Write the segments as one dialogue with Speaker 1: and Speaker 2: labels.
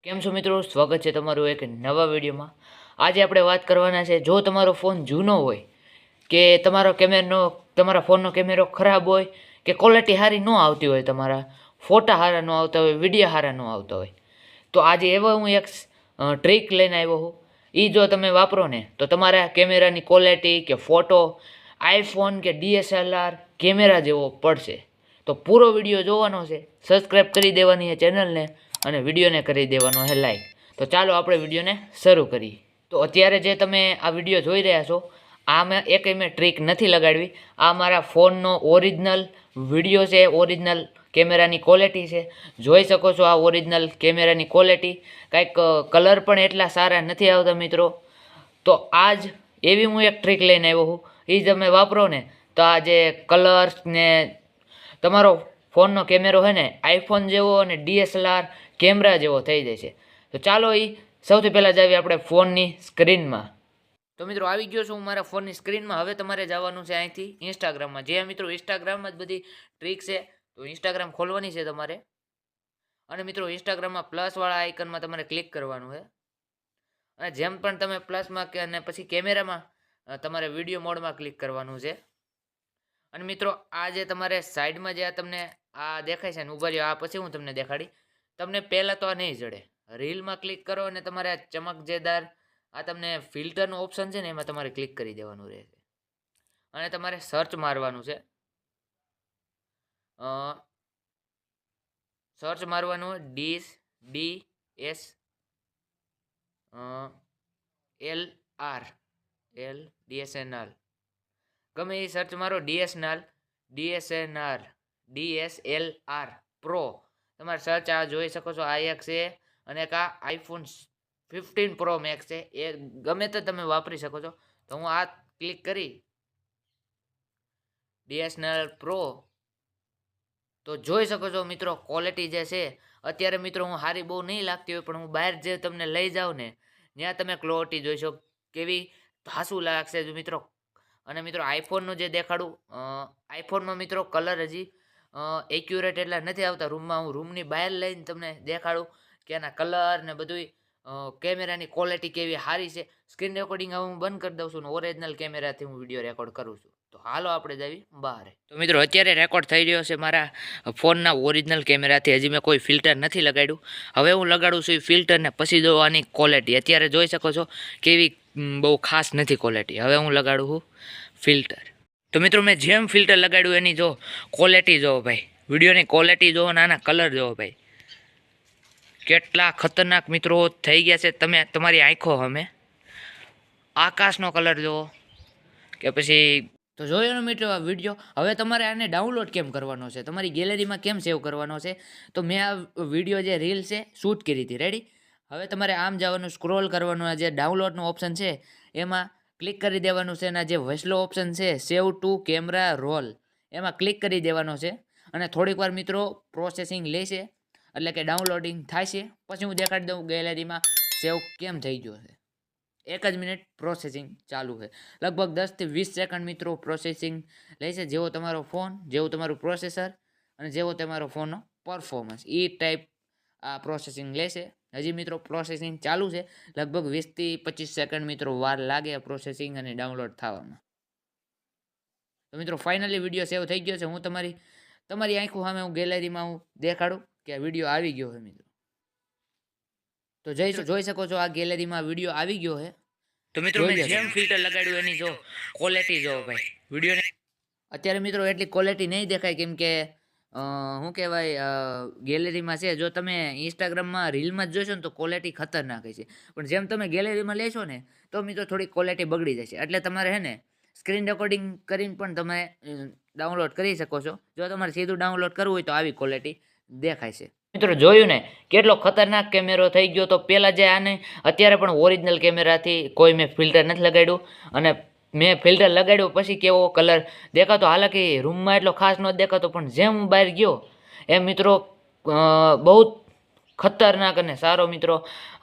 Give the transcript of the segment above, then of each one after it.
Speaker 1: કેમ છો મિત્રો, સ્વાગત છે તમારું એક નવા વિડીયોમાં। આજે આપણે વાત કરવાના છે, જો તમારો ફોન જૂનો હોય કે તમારા ફોનનો કેમેરો ખરાબ હોય કે ક્વોલિટી સારી ન આવતી હોય, તમારા ફોટા સારા ન આવતા હોય, વિડીયો સારા ન આવતા હોય, તો આજે એવો હું એક ટ્રીક લઈને આવ્યો છું। એ જો તમે વાપરો ને તો તમારા કેમેરાની ક્વોલિટી કે ફોટો આઈફોન કે DSLR કેમેરા જેવો પડશે। તો પૂરો વિડીયો જોવાનો છે, સબસ્ક્રાઈબ કરી દેવાની છે ચેનલને અને વિડીયોને કરી દેવાનો છે લાઈક। તો ચાલો આપણે વિડીયોને શરૂ કરીએ। તો અત્યારે જે તમે આ વિડીયો જોઈ રહ્યા છો, આ મેં ટ્રીક નથી લગાડવી, આ મારા ફોનનો ઓરિજિનલ વિડીયો છે, ઓરિજિનલ કેમેરાની ક્વોલિટી છે। જોઈ શકો છો આ ઓરિજિનલ કેમેરાની ક્વોલિટી, કાંઈક કલર પણ એટલા સારા નથી આવતા મિત્રો। તો આજ એવી હું એક ટ્રીક લઈને આવ્યો છું, એ તમે વાપરો ને તો આ જે કલર્સ ને તમારો ફોનનો કેમેરો છે ને આઈફોન જેવો અને DSLR કેમેરા જેવો થઈ જાય છે। તો ચાલો એ સૌથી પહેલાં જ આવી આપણે ફોનની સ્ક્રીનમાં। તો મિત્રો આવી ગયો છું હું મારા ફોનની સ્ક્રીનમાં। હવે તમારે જવાનું છે અહીંથી ઇન્સ્ટાગ્રામમાં। જે મિત્રો ઇન્સ્ટાગ્રામમાં જ બધી ટ્રીક છે, તો ઇન્સ્ટાગ્રામ ખોલવાની છે તમારે, અને મિત્રો ઇન્સ્ટાગ્રામમાં પ્લસવાળા આઇકનમાં તમારે ક્લિક કરવાનું છે, અને જેમ પણ તમે પ્લસમાં કે અને પછી કેમેરામાં તમારે વિડીયો મોડમાં ક્લિક કરવાનું છે। અને મિત્રો આ જે તમારે સાઈડમાં જે તમને આ દેખાય છે ને, ઉભા રહ્યો, આ પછી હું તમને દેખાડી। તમને પહેલાં તો આ નહીં જડે, રીલમાં ક્લિક કરો અને તમારે આ ચમકજેદાર આ તમને ફિલ્ટરનું ઓપ્શન છે ને એમાં તમારે ક્લિક કરી દેવાનું રહેશે, અને તમારે સર્ચ મારવાનું છે। સર્ચ મારવાનું DSLR ગમે એ સર્ચ મારો, DSLR પ્રો તમારે સર્ચ આ જોઈ શકો છો, આ એક છે અને એક આ આઈફોન 15 પ્રો મેક્સ છે, એ ગમે તે તમે વાપરી શકો છો। તો હું આ ક્લિક કરી DSLR પ્રો, તો જોઈ શકો છો મિત્રો ક્વોલિટી જે છે અત્યારે મિત્રો હું સારી બહુ નહીં લાગતી હોય, પણ હું બહાર જે તમને લઈ જાઉં ને ત્યાં તમે ક્વોલિટી જોઈશો કેવી ધાસુ લાગશે મિત્રો। અને મિત્રો આઈફોનનું જે દેખાડું, આઈફોનમાં મિત્રો કલર હજી એક્યુરેટ એટલા નથી આવતા રૂમમાં, હું રૂમની બહાર લઈને તમને દેખાડું કે એના કલર ને બધું કેમેરાની ક્વોલિટી કેવી સારી છે। સ્ક્રીન રેકોર્ડિંગ હવે હું બંધ કરી દઉં છું, ઓરિજિનલ કેમેરાથી હું વિડીયો રેકોર્ડ કરું છું। તો હાલો આપણે જઈએ બહાર। તો મિત્રો અત્યારે રેકોર્ડ થઈ રહ્યો છે મારા ફોનના ઓરિજિનલ કેમેરાથી, હજી મેં કોઈ ફિલ્ટર નથી લગાડ્યું। હવે હું લગાડું છું એ ફિલ્ટરને, પછી જોવાની ક્વોલિટી અત્યારે જોઈ શકો છો કેવી બહુ ખાસ નથી ક્વોલિટી। હવે હું લગાડું છું ફિલ્ટર। તો મિત્રો મેં જેમ ફિલ્ટર લગાડ્યું એની જો ક્વોલિટી જોવો ભાઈ, વિડીયોની ક્વોલિટી જોવો, નાના કલર જોવો ભાઈ, કેટલા ખતરનાક મિત્રો થઈ ગયા છે। તમે તમારી આંખો સામે આકાશનો કલર જોવો કે પછી, તો જોયો ને મિત્રો આ વિડીયો। હવે તમારે આને ડાઉનલોડ કેમ કરવાનો છે, તમારી ગેલેરીમાં કેમ સેવ કરવાનો છે, તો મેં આ વિડીયો જે રીલ છે શૂટ કરી હતી, રેડી। હવે તમારે આમ જવાનું, સ્ક્રોલ કરવાનું, આ જે ડાઉનલોડનું ઓપ્શન છે એમાં ક્લિક કરી દેવાનું છે, અને જે વોઇસલો ઓપ્શન છે સેવ ટુ કેમેરા રોલ, એમાં ક્લિક કરી દેવાનો છે, અને થોડીક વાર મિત્રો પ્રોસેસિંગ લેશે, એટલે કે ડાઉનલોડિંગ થાય છે, પછી હું દેખાડી દઉં ગેલેરીમાં સેવ કેમ થઈ ગયો છે। 1 જ મિનિટ પ્રોસેસિંગ ચાલુ છે, લગભગ 10 થી 20 સેકન્ડ મિત્રો પ્રોસેસિંગ લેશે। જેવો તમારો ફોન, જેવું તમારું પ્રોસેસર અને જેવો તમારો ફોનનો પરફોર્મન્સ, એ ટાઈપ આ પ્રોસેસિંગ લેશે। હજી મિત્રો પ્રોસેસિંગ ચાલુ છે, લગભગ 20 થી 25 સેકન્ડ મિત્રો વાર લાગે પ્રોસેસિંગ અને ડાઉનલોડ થવામાં। તો મિત્રો ફાઇનલી વિડીયો સેવ થઈ ગયો છે। હું તમારી આંખો સામે હું ગેલેરીમાં હું દેખાડું કે આ વિડીયો આવી ગયો છે મિત્રો। તો જોઈ શકો છો આ ગેલેરીમાં વિડીયો આવી ગયો છે। તો મિત્રો મેં જેમ ફિલ્ટર લગાડ્યું એની જો ક્વોલિટી જો ભાઈ, વિડીયોને અત્યારે મિત્રો એટલી ક્વોલિટી નહીં દેખાય, કેમ કે શું કહેવાય ગેલેરીમાં છે। જો તમે ઇન્સ્ટાગ્રામમાં રીલમાં જ જોશો ને તો ક્વોલિટી ખતરનાક છે, પણ જેમ તમે ગેલેરીમાં લેશો ને તો મિત્રો થોડી ક્વોલિટી બગડી જશે। એટલે તમારે છે ને સ્ક્રીન રેકોર્ડિંગ કરીને પણ તમે ડાઉનલોડ કરી શકો છો। જો તમારે સીધું ડાઉનલોડ કરવું હોય તો આવી ક્વોલિટી દેખાય છે। મિત્રો જોયું ને કેટલો ખતરનાક કેમેરો થઈ ગયો। તો પહેલાં જે આને અત્યારે પણ ઓરિજિનલ કેમેરાથી કોઈ મેં ફિલ્ટર નથી લગાડ્યું, અને મેં ફિલ્ટર લગાડ્યું પછી કેવો કલર દેખાતો, હાલાકી રૂમમાં એટલો ખાસ નહોતો દેખાતો, પણ જેમ હું બહાર ગયો એમ મિત્રો બહુ ખતરનાક અને સારો મિત્રો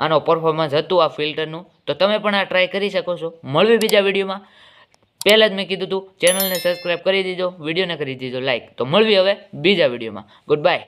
Speaker 1: આનો પરફોર્મન્સ હતું આ ફિલ્ટરનું। તો તમે પણ આ ટ્રાય કરી શકો છો। મળવી બીજા વિડીયોમાં। પહેલાં જ મેં કીધું હતું ચેનલને સબસ્ક્રાઈબ કરી દીજો, વિડીયોને કરી દીજો લાઈક। તો મળવી હવે બીજા વિડીયોમાં। Good bye.